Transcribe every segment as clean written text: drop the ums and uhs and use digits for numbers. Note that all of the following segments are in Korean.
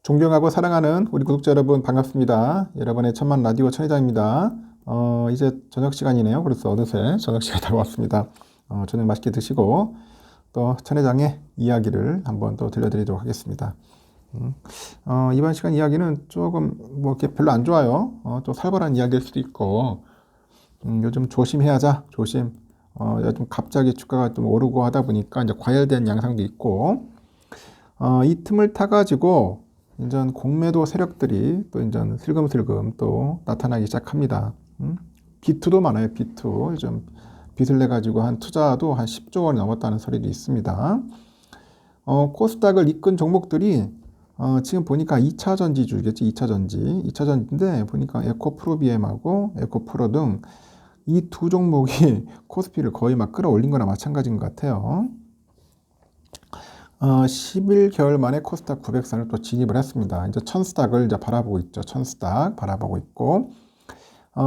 존경하고 사랑하는 우리 구독자 여러분 반갑습니다. 여러분의 천만 라디오 천회장입니다. 이제 저녁 시간이네요. 그래서 어느새 저녁 시간이 다가왔습니다. 저녁 맛있게 드시고 또 천회장의 이야기를 한번 또 들려드리도록 하겠습니다. 이번 시간 이야기는 조금 뭐 이렇게 별로 안 좋아요. 또 살벌한 이야기일 수도 있고 요즘 조심해야자 조심. 요즘 갑자기 주가가 좀 오르고 하다 보니까 이제 과열된 양상도 있고 이 틈을 타가지고 이제 공매도 세력들이 또 이제 슬금슬금 또 나타나기 시작합니다. B2도 많아요. B2 요즘 빚을 내 가지고 한 투자도 한 10조 원이 넘었다는 소리도 있습니다. 코스닥을 이끈 종목들이 지금 보니까 2차 전지주겠지. 2차 전지인데 보니까 에코프로비엠하고 에코프로 등 이 두 종목이 코스피를 거의 막 끌어올린 거나 마찬가지인 것 같아요. 11개월 만에 코스닥 900선을 또 진입을 했습니다. 이제 천스닥을 이제 바라보고 있죠. 천스닥 바라보고 있고,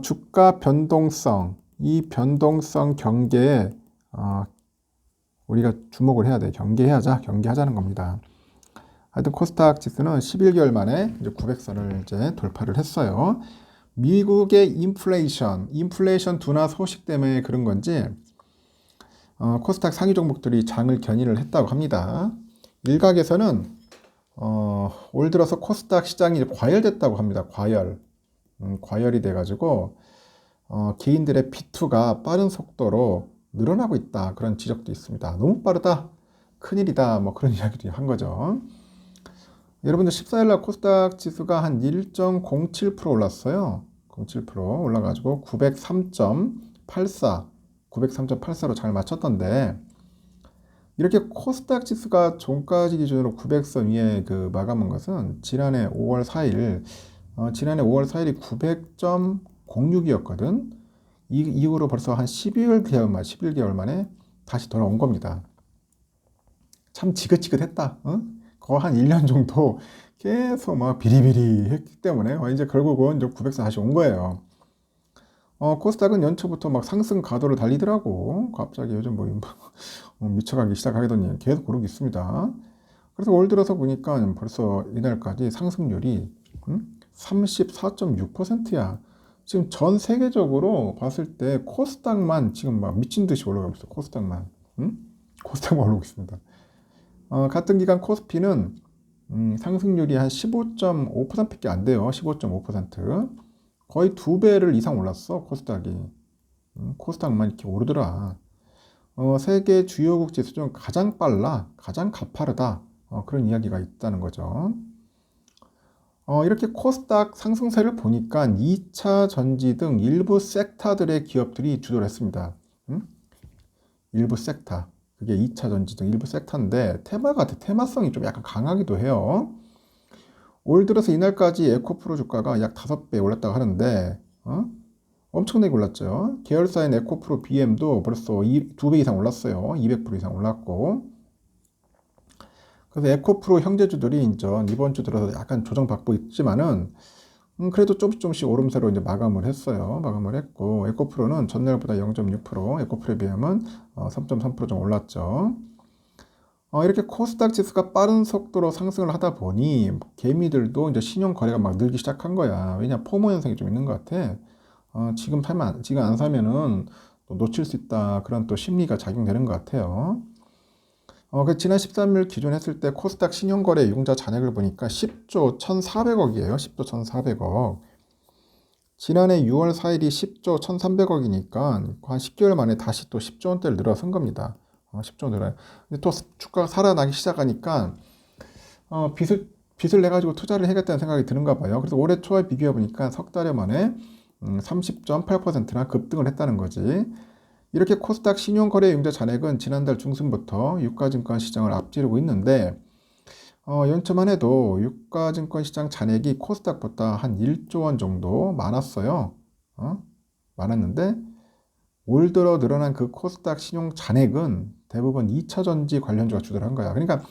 주가 변동성, 이 변동성 경계에, 우리가 주목을 해야 돼. 경계하자는 겁니다. 하여튼 코스닥 지수는 11개월 만에 이제 900선을 이제 돌파를 했어요. 미국의 인플레이션 둔화 소식 때문에 그런 건지, 코스닥 상위 종목들이 장을 견인을 했다고 합니다. 일각에서는 올 들어서 코스닥 시장이 과열됐다고 합니다. 과열이 돼가지고 개인들의 B2가 빠른 속도로 늘어나고 있다. 그런 지적도 있습니다. 너무 빠르다. 큰일이다. 뭐 그런 이야기도 한 거죠. 여러분들 14일날 코스닥 지수가 한 1.07% 올랐어요. 07% 올라가지고 903.84로 잘 맞췄던데, 이렇게 코스닥 지수가 종가지 기준으로 900선 위에 그 마감한 것은 지난해 5월 4일, 지난해 5월 4일이 900.06이었거든. 이 이후로 벌써 한 11개월 만에 다시 돌아온 겁니다. 참 지긋지긋했다. 거의 한 1년 정도 계속 막 비리비리 했기 때문에 이제 결국은 이제 900선 다시 온 거예요. 코스닥은 연초부터 막 상승 가도를 달리더라고. 갑자기 요즘 미쳐가기 시작하더니 계속 오르고 있습니다. 그래서 올 들어서 보니까 벌써 이날까지 상승률이 34.6%야. 지금 전 세계적으로 봤을 때 코스닥만 지금 막 미친 듯이 올라가고 있어. 코스닥만 올라오고 있습니다. 같은 기간 코스피는 상승률이 한 15.5%밖에 안 돼요. 15.5%. 거의 2배를 이상 올랐어, 코스닥이. 코스닥만 이렇게 오르더라. 세계 주요국 지수 중 가장 빨라, 가장 가파르다. 그런 이야기가 있다는 거죠. 이렇게 코스닥 상승세를 보니까 2차 전지 등 일부 섹터들의 기업들이 주도를 했습니다. 일부 섹터. 그게 2차 전지 등 일부 섹터인데 테마성이 좀 약간 강하기도 해요. 올 들어서 이날까지 에코프로 주가가 약 5배 올랐다고 하는데 엄청나게 올랐죠. 계열사인 에코프로 BM도 벌써 2배 이상 올랐어요. 200% 이상 올랐고. 그래서 에코프로 형제주들이 이번 주 들어서 약간 조정받고 있지만은 그래도 조금씩 오름세로 이제 마감을 했어요. 마감을 했고, 에코프로는 전날보다 0.6%, 에코프로 BM은 3.3% 좀 올랐죠. 이렇게 코스닥 지수가 빠른 속도로 상승을 하다 보니 개미들도 이제 신용 거래가 막 늘기 시작한 거야. 왜냐, 포모 현상이 좀 있는 것 같아. 지금 안 사면은 또 놓칠 수 있다. 그런 또 심리가 작용되는 것 같아요. 지난 13일 기준 했을 때 코스닥 신용거래 유동자 잔액을 보니까 10조 1,400억이에요. 10조 1,400억. 지난해 6월 4일이 10조 1,300억이니까 한 10개월 만에 다시 또 10조 원대를 늘어선 겁니다. 10조 늘어요. 근데 또 주가가 살아나기 시작하니까 빚을 내 가지고 투자를 해야겠다는 생각이 드는가 봐요. 그래서 올해 초에 비교해 보니까 석 달여 만에 30.8%나 급등을 했다는 거지. 이렇게 코스닥 신용거래 융자 잔액은 지난달 중순부터 유가증권 시장을 앞지르고 있는데, 연초만 해도 유가증권 시장 잔액이 코스닥보다 한 1조 원 정도 많았어요. 많았는데 올 들어 늘어난 그 코스닥 신용 잔액은 대부분 2차 전지 관련주가 주도를 한 거야. 그러니까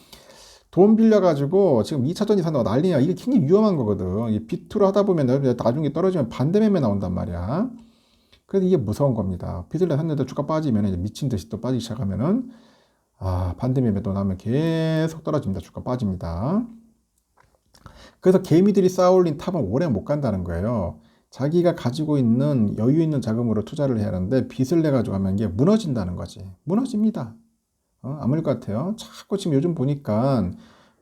돈 빌려가지고 지금 2차 전지 산다고 난리야. 이게 굉장히 위험한 거거든. 이 B2로 하다 보면 나중에 떨어지면 반대매매 나온단 말이야. 그래서 이게 무서운 겁니다. 빚을 내 샀는데 주가 빠지면 이제 미친 듯이 또 빠지기 시작하면은 반대매매도 나면 계속 떨어집니다. 주가 빠집니다. 그래서 개미들이 쌓아올린 탑은 오래 못 간다는 거예요. 자기가 가지고 있는 여유 있는 자금으로 투자를 해야 하는데 빚을 내 가지고 하면 이게 무너진다는 거지. 무너집니다. 아물 것 같아요. 자꾸 지금 요즘 보니까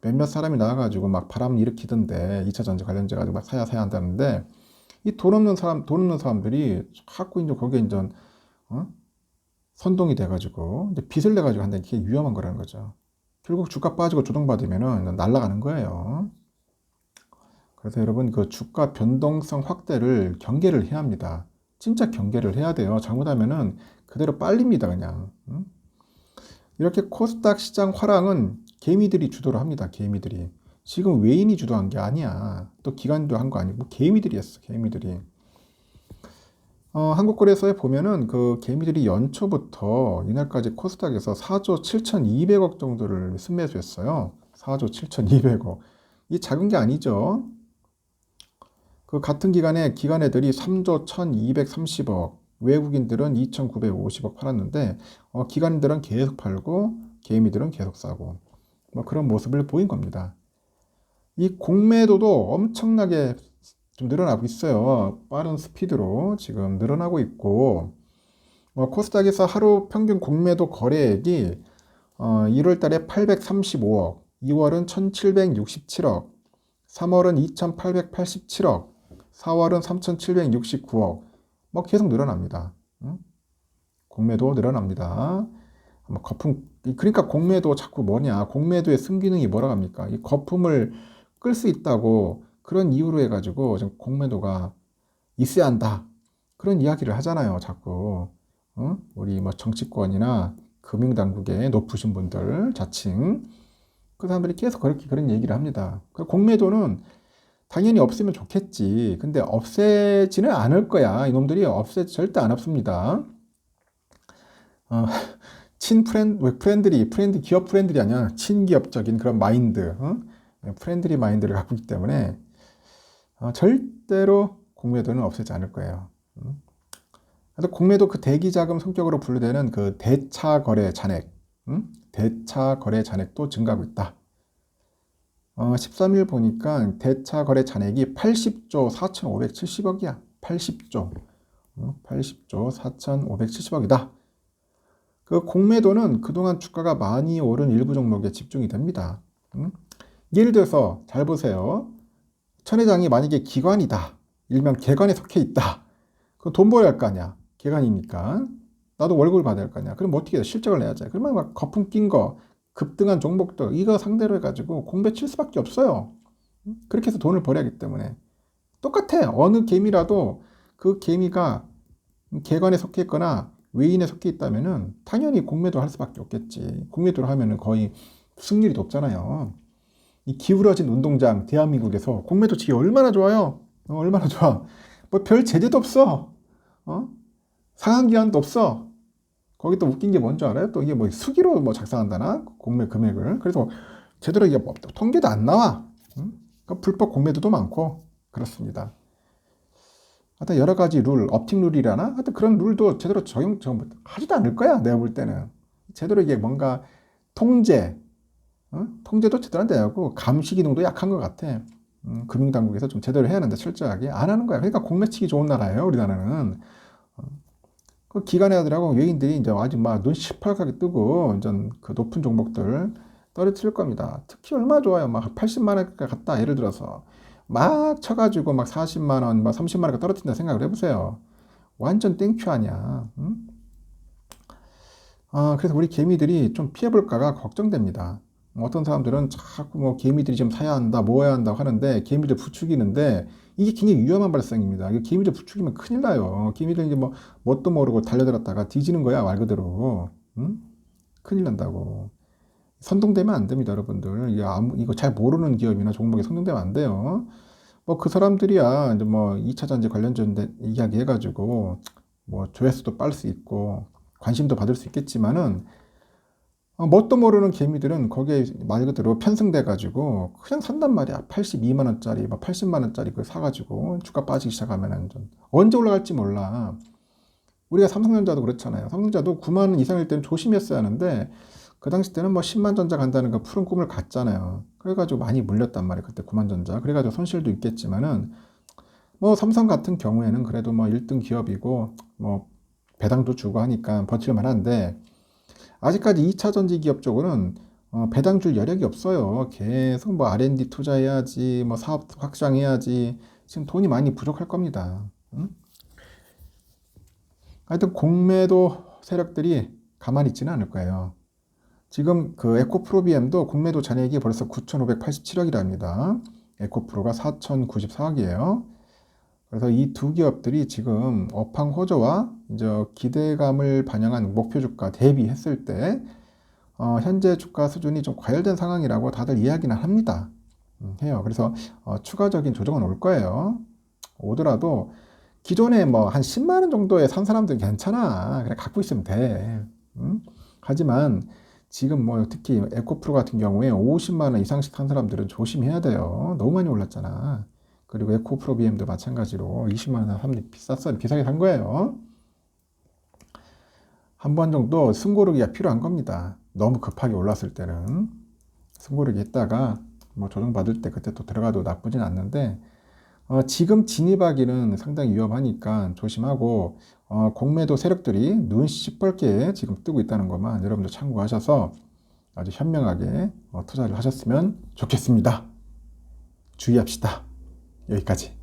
몇몇 사람이 나와가지고 막 바람 일으키던데 2차 전지 관련돼 가지고 막 사야 한다는데 이 돈 없는 사람들이 자꾸 이제 거기에 이제 어? 선동이 돼가지고 이제 빚을 내가지고 한다는 게 위험한 거라는 거죠. 결국 주가 빠지고 조정받으면은 날아가는 거예요. 그래서 여러분 그 주가 변동성 확대를 경계를 해야 합니다. 진짜 경계를 해야 돼요. 잘못하면은 그대로 빨립니다, 그냥. 이렇게 코스닥 시장 화랑은 개미들이 주도를 합니다. 개미들이. 지금 외인이 주도한 게 아니야. 또 기관도 한 거 아니고 개미들이 했어. 개미들이. 한국거래소에 보면은 그 개미들이 연초부터 이날까지 코스닥에서 4조 7,200억 정도를 순매수했어요. 4조 7,200억. 이 작은 게 아니죠. 그 같은 기간에 기관애들이 3조 1,230억, 외국인들은 2,950억 팔았는데 기관들은 계속 팔고 개미들은 계속 사고 뭐 그런 모습을 보인 겁니다. 이 공매도도 엄청나게 좀 늘어나고 있어요. 빠른 스피드로 지금 늘어나고 있고 코스닥에서 하루 평균 공매도 거래액이 1월 달에 835억, 2월은 1767억, 3월은 2887억, 4월은 3769억, 뭐 계속 늘어납니다. 공매도 늘어납니다. 거품, 그러니까 공매도 자꾸 뭐냐, 공매도의 순기능이 뭐라고 합니까? 이 거품을 끌 수 있다고 그런 이유로 해가지고 지금 공매도가 있어야 한다. 그런 이야기를 하잖아요, 자꾸. 우리 뭐 정치권이나 금융당국의 높으신 분들, 자칭. 그 사람들이 계속 그렇게 그런 얘기를 합니다. 공매도는 당연히 없으면 좋겠지. 근데 없애지는 않을 거야. 이놈들이 절대 안 없습니다. 기업 프렌들이 아니야. 친기업적인 그런 마인드, 프렌들리 마인드를 갖고 있기 때문에 절대로 공매도는 없애지 않을 거예요. 그래서 공매도 그 대기자금 성격으로 분류되는 그 대차거래 잔액, 대차거래 잔액도 증가하고 있다. 13일 보니까 대차거래 잔액이 80조 4,570억이야. 80조 4,570억이다. 그 공매도는 그동안 주가가 많이 오른 일부 종목에 집중이 됩니다. 예를 들어서 잘 보세요. 천 회장이 만약에 기관이다. 일명 개관에 속해 있다. 그럼 돈 벌어야 할 거 아니야. 개관이니까. 나도 월급을 받아야 할 거 아니야. 그럼 어떻게 해? 실적을 내야지. 그러면 막 거품 낀 거, 급등한 종목들, 이거 상대로 해가지고 공배 칠 수밖에 없어요. 그렇게 해서 돈을 벌어야 하기 때문에. 똑같아. 어느 개미라도 그 개미가 개관에 속해 있거나 외인에 속해 있다면은 당연히 공매도 할 수밖에 없겠지. 공매도를 하면은 거의 승률이 높잖아요. 이 기울어진 운동장 대한민국에서 공매도 치기 얼마나 좋아요? 얼마나 좋아? 뭐 별 제재도 없어. 상한기한도 없어. 거기 또 웃긴 게 뭔지 알아요? 또 이게 뭐 수기로 뭐 작성한다나? 공매 금액을. 그래서 제대로 이게 뭐 통계도 안 나와. 그러니까 불법 공매도도 많고 그렇습니다. 하여튼 여러 가지 룰, 업팅 룰이라나? 하여튼 그런 룰도 제대로 하지도 않을 거야. 내가 볼 때는. 제대로 이게 뭔가 통제, 통제도 제대로 안 되고 감시 기능도 약한 것 같아. 금융당국에서 좀 제대로 해야 하는데 철저하게 안 하는 거야. 그러니까 공매치기 좋은 나라예요. 우리나라는. 그 기관 애들하고 외인들이 이제 아주 막 눈 시퍼렇게 뜨고 이제 그 높은 종목들 떨어뜨릴 겁니다. 특히 얼마나 좋아요. 막 80만 원까지 갔다. 예를 들어서 막 쳐가지고 막 40만 원, 막 30만 원까지 떨어뜨린다 생각을 해보세요. 완전 땡큐 아니야. 그래서 우리 개미들이 좀 피해볼까가 걱정됩니다. 어떤 사람들은 자꾸 뭐 개미들이 좀 사야 한다, 모아야 한다고 하는데 개미들 부추기는데 이게 굉장히 위험한 발상입니다. 개미들 부추기면 큰일 나요. 개미들 이제 뭐 뭣도 모르고 달려들었다가 뒤지는 거야, 말 그대로. 큰일 난다고. 선동되면 안 됩니다, 여러분들. 이거 잘 모르는 기업이나 종목에 선동되면 안 돼요. 뭐 그 사람들이야 이제 뭐 2차 전지 관련된 이야기 해가지고 뭐 조회수도 빨 수 있고 관심도 받을 수 있겠지만은 뭣도 모르는 개미들은 거기에 말 그대로 편승돼 가지고 그냥 산단 말이야. 82만 원짜리, 막 80만 원짜리 그걸 사가지고 주가 빠지기 시작하면은 좀 언제 올라갈지 몰라. 우리가 삼성전자도 그렇잖아요. 삼성전자도 9만 원 이상일 때는 조심했어야 하는데 그 당시 때는 뭐 10만 전자 간다는 그 푸른 꿈을 갔잖아요. 그래가지고 많이 물렸단 말이에요. 그때 9만 전자. 그래가지고 손실도 있겠지만은 뭐 삼성 같은 경우에는 그래도 뭐 1등 기업이고 뭐 배당도 주고 하니까 버틸만 한데 아직까지 2차 전지 기업 쪽으로는 배당 줄 여력이 없어요. 계속 뭐 R&D 투자해야지, 뭐 사업 확장해야지. 지금 돈이 많이 부족할 겁니다. 응? 하여튼 공매도 세력들이 가만히 있지는 않을 거예요. 지금 그 에코프로비엠도 공매도 잔액이 벌써 9,587억이랍니다. 에코프로가 4,094억이에요. 그래서 이 두 기업들이 지금 업황 호조와 이제 기대감을 반영한 목표 주가 대비했을 때 현재 주가 수준이 좀 과열된 상황이라고 다들 이야기는 합니다. 해요. 그래서 추가적인 조정은 올 거예요. 오더라도 기존에 뭐 한 10만 원 정도에 산 사람들은 괜찮아. 그래 갖고 있으면 돼. 하지만 지금 뭐 특히 에코프로 같은 경우에 50만 원 이상씩 산 사람들은 조심해야 돼요. 너무 많이 올랐잖아. 그리고 에코프로 BM도 마찬가지로 20만 원 사람들이 비쌌어요. 비싸게 산 거예요. 한 번 정도 숨고르기가 필요한 겁니다. 너무 급하게 올랐을 때는 숨고르기 했다가 뭐 조정받을 때 그때 또 들어가도 나쁘진 않는데 지금 진입하기는 상당히 위험하니까 조심하고 공매도 세력들이 눈 시뻘게 지금 뜨고 있다는 것만 여러분들 참고하셔서 아주 현명하게 투자를 하셨으면 좋겠습니다. 주의합시다. 여기까지.